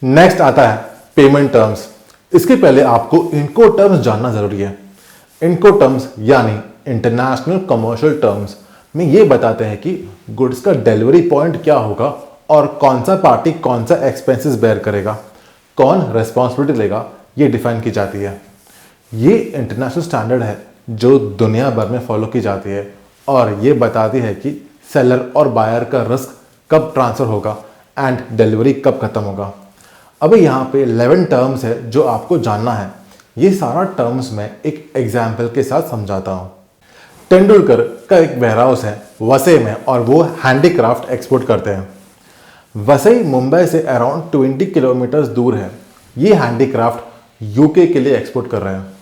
Next आता है payment terms. इसके पहले आपको इनको टर्म्स जानना जरूरी है। इनको टर्म्स यानी इंटरनेशनल कमर्शियल टर्म्स में ये बताते हैं कि गुड्स का डिलीवरी पॉइंट क्या होगा और कौन सा पार्टी कौन सा एक्सपेंसेस बेयर करेगा, कौन रेस्पॉन्सिबिलिटी लेगा, ये डिफाइन की जाती है। ये इंटरनेशनल स्टैंडर्ड है जो दुनिया भर में फॉलो की जाती है और ये बताती है कि सेलर और बायर का रिस्क कब ट्रांसफर होगा एंड डिलीवरी कब खत्म होगा। अभी यहाँ पे 11 टर्म्स है जो आपको जानना है। ये सारा टर्म्स मैं एक एग्जाम्पल के साथ समझाता हूँ। तेंदुलकर का एक वेयरहाउस है वसई में और वो हैंडीक्राफ्ट एक्सपोर्ट करते हैं। वसई मुंबई से अराउंड 20 किलोमीटर दूर है। ये हैंडीक्राफ्ट यूके के लिए एक्सपोर्ट कर रहे हैं।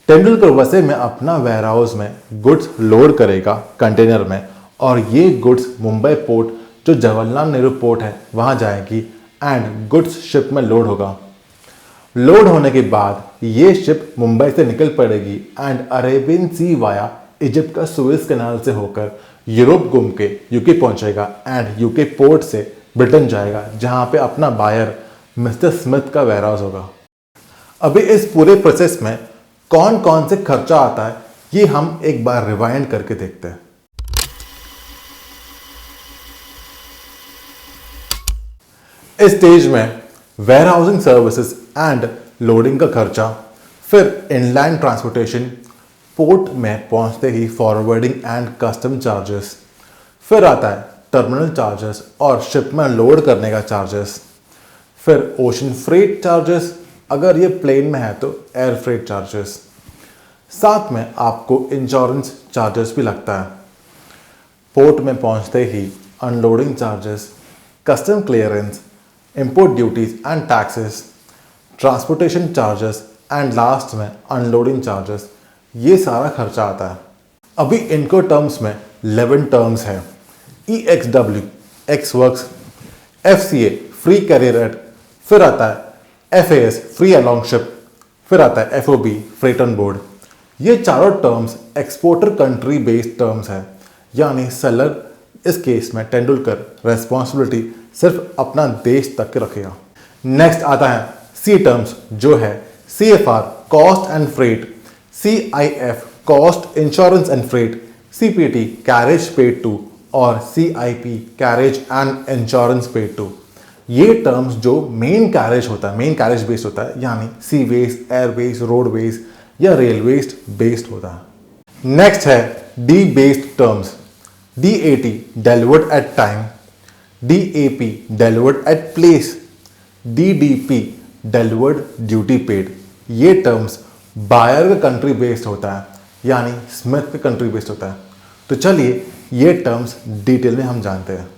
तेंदुलकर वसई में अपना वेयरहाउस में गुड्स लोड करेगा कंटेनर में और ये गुड्स मुंबई पोर्ट जो जवाहरलाल नेहरू पोर्ट है वहाँ जाएगी एंड गुड्स शिप में लोड होगा। लोड होने के बाद ये शिप मुंबई से निकल पड़ेगी and Arabian sea via Egypt का सुएज कैनाल से होकर यूरोप घूम के यूके पहुंचेगा एंड यूके पोर्ट से ब्रिटेन जाएगा जहां पे अपना बायर मिस्टर स्मिथ का वेयरहाउस होगा। अभी इस पूरे प्रोसेस में कौन कौन से खर्चा आता है ये हम एक बार रिवाइंड करके देखते हैं। इस स्टेज में वेयरहाउसिंग सर्विसेज एंड लोडिंग का खर्चा, फिर इनलैंड ट्रांसपोर्टेशन, पोर्ट में पहुंचते ही फॉरवर्डिंग एंड कस्टम चार्जेस, फिर आता है टर्मिनल चार्जेस और शिप में लोड करने का चार्जेस, फिर ओशन फ्रेट चार्जेस, अगर ये प्लेन में है तो एयर फ्रेट चार्जेस, साथ में आपको इंश्योरेंस चार्जेस भी लगता है। पोर्ट में पहुंचते ही unloading charges, custom clearance, import duties and taxes, transportation charges and last में अनलोडिंग चार्जेस, ये सारा खर्चा आता है। अभी इनको टर्म्स में 11 टर्म्स है। EXW ex works, FCA free carrier at, फिर आता है FAS फ्री अलोंग शिप, फिर आता है FOB फ्रेट ऑन बोर्ड। ये चारों terms exporter country based terms है, यानी सेलर इस केस में तेंदुलकर रेस्पॉन्सिबिलिटी सिर्फ अपना देश तक रखेगा। नेक्स्ट आता है C टर्म्स जो है CFR cost and freight, CIF cost insurance and freight, CPT carriage paid to और CIP carriage and insurance paid to. ये टर्म्स जो मेन कैरेज होता है, मेन कैरेज बेस्ड होता है, यानी सी वेज, एयरवेज, रोडवेज या रेलवेज बेस्ड होता है। नेक्स्ट है D based terms, DAT delivered at time, DAP delivered at place, DDP delivered duty paid. ये टर्म्स बायर का कंट्री बेस्ड होता है, यानी स्मिथ का कंट्री बेस्ड होता है। तो चलिए ये टर्म्स डिटेल में हम जानते हैं।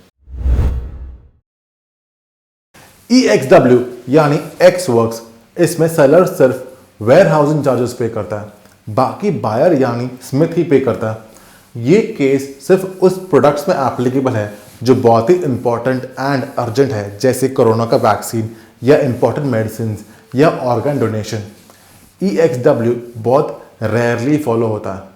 EXW यानी एक्स वर्क्स, इसमें सेलर सिर्फ वेयर हाउसिंग चार्जेस पे करता है, बाकी बायर यानी स्मिथ ही पे करता है। ये केस सिर्फ उस प्रोडक्ट्स में एप्लीकेबल है जो बहुत ही इंपॉर्टेंट एंड अर्जेंट है, जैसे कोरोना का वैक्सीन या इंपॉर्टेंट मेडिसिन या ऑर्गन डोनेशन। EXW बहुत रेयरली फॉलो होता है।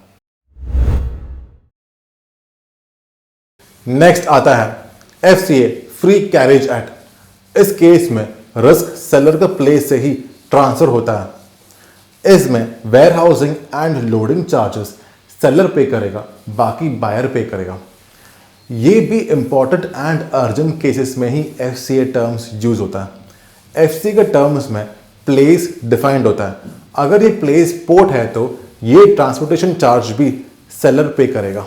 नेक्स्ट आता है FCA फ्री कैरेज एक्ट। इस केस में रिस्क सेलर का प्लेस से ही ट्रांसफर होता है। इसमें warehousing and loading charges seller पे करेगा, बाकी बायर पे करेगा। ये भी इंपॉर्टेंट एंड अर्जेंट केसेस में ही FCA टर्म्स यूज होता है। FCA के टर्म्स में प्लेस डिफाइंड होता है। अगर ये प्लेस पोर्ट है तो ये ट्रांसपोर्टेशन चार्ज भी सेलर पे करेगा।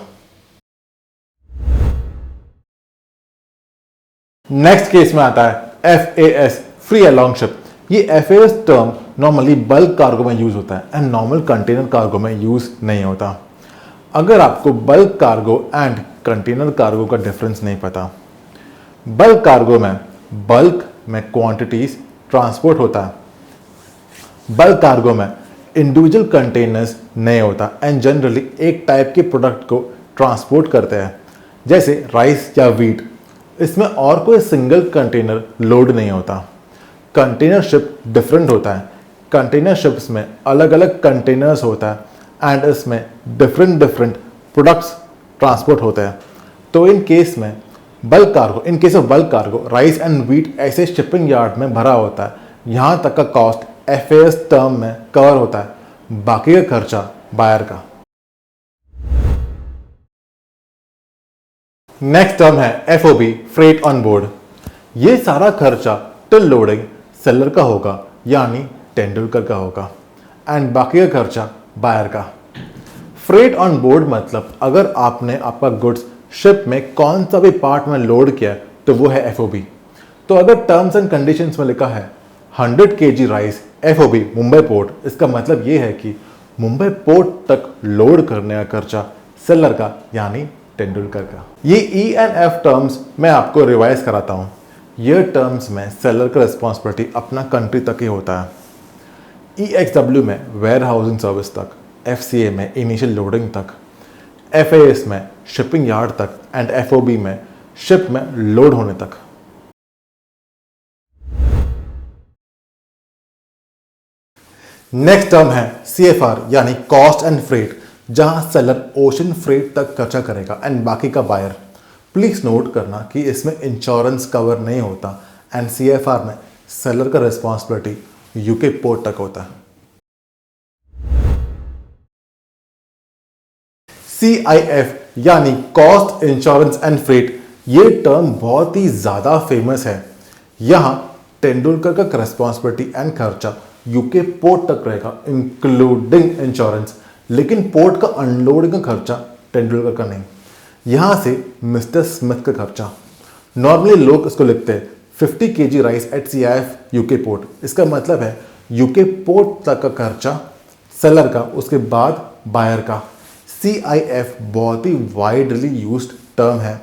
नेक्स्ट केस में आता है FAS फ्री अलोंग शिप। ये FAS term normally bulk cargo में यूज होता है एंड नॉर्मल कंटेनर कार्गो में यूज नहीं होता। अगर आपको bulk cargo and container cargo का डिफरेंस नहीं पता, बल्क कार्गो में बल्क में क्वांटिटीज ट्रांसपोर्ट होता है। बल्क कार्गो में इंडिविजुअल कंटेनर्स नहीं होता एंड जनरली एक टाइप के प्रोडक्ट को ट्रांसपोर्ट करते हैं, जैसे राइस या वीट। इसमें और कोई सिंगल कंटेनर लोड नहीं होता। कंटेनर शिप डिफरेंट होता है। कंटेनर शिप्स में अलग अलग कंटेनर्स होता है एंड इसमें डिफरेंट प्रोडक्ट्स ट्रांसपोर्ट होते हैं। तो इन केस में bulk cargo, in case of bulk cargo rice and wheat ऐसे शिपिंग यार्ड में भरा होता है, यहाँ तक का कॉस्ट FAS टर्म में कवर होता है, बाकी का खर्चा बायर का। नेक्स्ट टर्म है FOB, फ्रेट ऑन बोर्ड। ये सारा खर्चा टिल लोडिंग सेलर का होगा, यानी तेंदुलकर का होगा, एंड बाकी का खर्चा बायर का। फ्रेट ऑन बोर्ड मतलब अगर आपने आपका गुड्स शिप में कौन सा भी पार्ट में लोड किया तो वो है FOB। तो अगर टर्म्स एंड कंडीशंस में लिखा है 100 kg rice FOB Mumbai port, इसका मतलब ये है कि मुंबई पोर्ट तक लोड करने का खर्चा सेलर का, यानी तेंदुलकर का। ये E&F टर्म्स मैं आपको रिवाइज कराता हूँ। ये टर्म्स में सेलर का रिस्पॉन्सिबिलिटी अपना कंट्री तक ही होता है। EXW में वेयर हाउसिंग सर्विस तक, FCA में इनिशियल लोडिंग तक, FAS में शिपिंग यार्ड तक, एंड FOB में शिप में लोड होने तक। नेक्स्ट टर्म है CFR, यानी कॉस्ट एंड फ्रेट, जहां सेलर ओशन फ्रेट तक खर्चा करेगा एंड बाकी का बायर। प्लीज नोट करना कि इसमें इंश्योरेंस कवर नहीं होता, एंड CFR में सेलर का रिस्पॉन्सिबिलिटी यूके पोर्ट तक होता है। CIF यानी कॉस्ट इंश्योरेंस एंड फ्रेट, ये टर्म बहुत ही ज्यादा फेमस है। यहां तेंदुलकर का रिस्पॉन्सिबिलिटी एंड खर्चा यूके पोर्ट तक रहेगा इंक्लूडिंग इंश्योरेंस, लेकिन पोर्ट का अनलोडिंग का खर्चा तेंदुलकर का नहीं। यहां से मिस्टर स्मिथ का खर्चा, नॉर्मली लोग इसको लिखते हैं 50 kg rice at CIF UK port, इसका मतलब है यूके पोर्ट तक का खर्चा सेलर का, उसके बाद बायर का। CIF बहुत ही वाइडली यूज्ड टर्म है।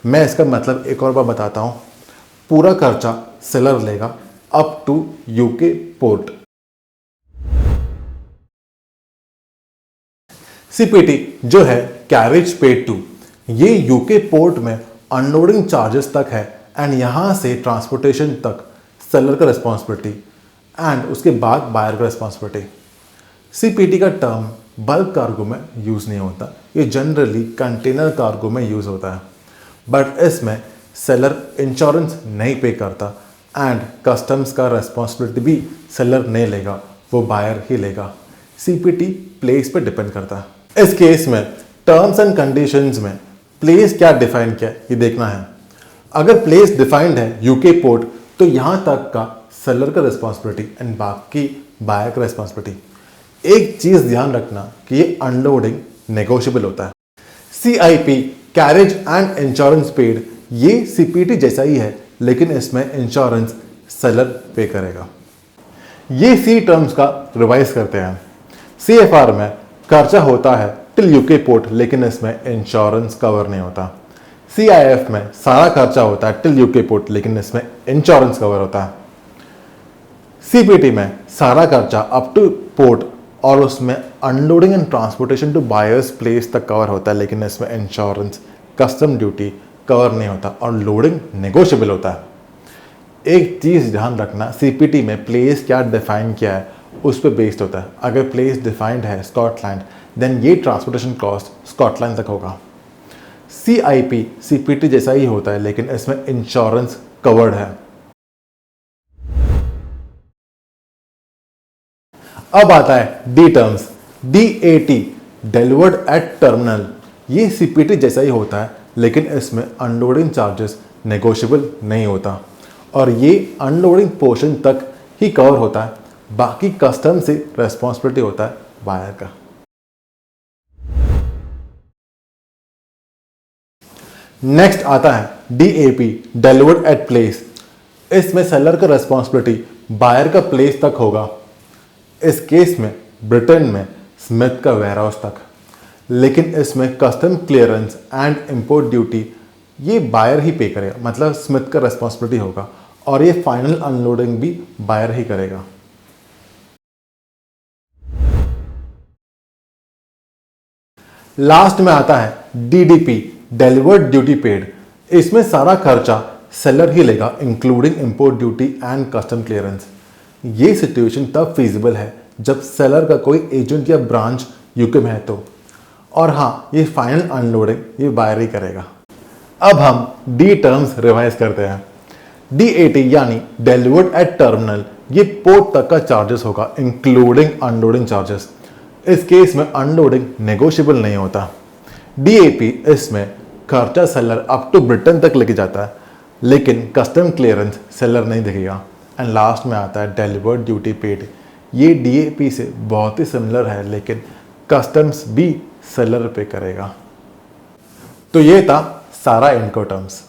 मैं इसका मतलब एक और बार बताता हूं, पूरा खर्चा सेलर लेगा up to UK port. CPT जो है कैरेज पेड टू, ये यूके पोर्ट में अनलोडिंग चार्जेस तक है, एंड यहां से ट्रांसपोर्टेशन तक सेलर का रिस्पॉन्सिबिलिटी एंड उसके बाद बायर का रिस्पॉन्सिबिलिटी। CPT का टर्म बल्क कार्गो में यूज नहीं होता, ये जनरली कंटेनर कार्गो में यूज होता है, बट इसमें सेलर इंश्योरेंस नहीं पे करता एंड कस्टम्स का रिस्पॉन्सिबिलिटी भी सेलर नहीं लेगा, वो बायर ही लेगा। CPT प्लेस पे डिपेंड करता है। इस केस में टर्म्स एंड कंडीशंस में प्लेस क्या डिफाइन किया ये देखना है। अगर प्लेस डिफाइंड है यूके पोर्ट, तो यहां तक का सेलर का रिस्पॉन्सिबिलिटी एंड बाकी बायर का रिस्पॉन्सिबिलिटी। एक चीज ध्यान रखना कि ये अनलोडिंग नेगोशिएबल होता है। CIP carriage and insurance paid, ये CPT जैसा ही है, लेकिन इसमें इंश्योरेंस सेलर पे करेगा। ये C टर्म्स का रिवाइज करते हैं। CFR में खर्चा होता है टिल यूके पोर्ट, लेकिन इसमें इंश्योरेंस कवर नहीं होता। CIF में सारा खर्चा होता है टिल यूके पोर्ट, लेकिन इसमें इंश्योरेंस कवर होता है। CPT में सारा खर्चा अप टू पोर्ट और उसमें unloading and transportation to buyers place तक कवर होता है, लेकिन इसमें इंश्योरेंस, कस्टम ड्यूटी कवर नहीं होता और लोडिंग नेगोशिएबल होता है। एक चीज ध्यान रखना, CPT में प्लेस क्या डिफाइन किया है उस पर बेस्ड होता है। अगर प्लेस डिफाइंड है स्कॉटलैंड, देन ये ट्रांसपोर्टेशन कॉस्ट स्कॉटलैंड तक होगा। CIP CPT जैसा ही होता है, लेकिन इसमें इंश्योरेंस कवर्ड है। अब आता है D terms. DAT delivered eight terminal, ये CPT जैसा ही होता है, लेकिन इसमें अनलोडिंग चार्जेस नेगोशिएबल नहीं होता और ये अनलोडिंग पोर्शन तक ही कवर होता है, बाकी कस्टम से रेस्पॉन्सिबिलिटी होता है बायर का। नेक्स्ट आता है DAP डिलीवर्ड एट प्लेस। इसमें सेलर का रेस्पॉन्सिबिलिटी बायर का प्लेस तक होगा। इस केस में ब्रिटेन में स्मिथ का वेयरहाउस तक, लेकिन इसमें custom clearance and import duty ये बायर ही पे करेगा, मतलब स्मिथ का रेस्पॉन्सिबिलिटी होगा और ये फाइनल अनलोडिंग भी बायर ही करेगा। लास्ट में आता है DDP डिलीवर्ड ड्यूटी पेड। इसमें सारा खर्चा सेलर ही लेगा, including import duty and custom clearance. ये सिचुएशन तब फीजिबल है जब सेलर का कोई एजेंट या ब्रांच यूके में है तो, और हाँ, ये फाइनल अनलोडिंग ये बायर ही करेगा। अब हम डी टर्म्स रिवाइज करते हैं। DAT यानी डिलीवर्ड एट टर्मिनल, ये पोर्ट तक का चार्जेस होगा इंक्लूडिंग अनलोडिंग चार्जेस। इस केस में अनलोडिंग नेगोशिएबल नहीं होता। DAP इसमें खर्चा सेलर अप टू ब्रिटेन तक लेके जाता है, लेकिन कस्टम क्लियरेंस सेलर नहीं देखेगा। एंड लास्ट में आता है डिलीवर्ड ड्यूटी पेड। ये DAP से बहुत ही सिमिलर है, लेकिन कस्टम्स भी सेलर पे करेगा। तो ये था सारा इनकोटर्म्स।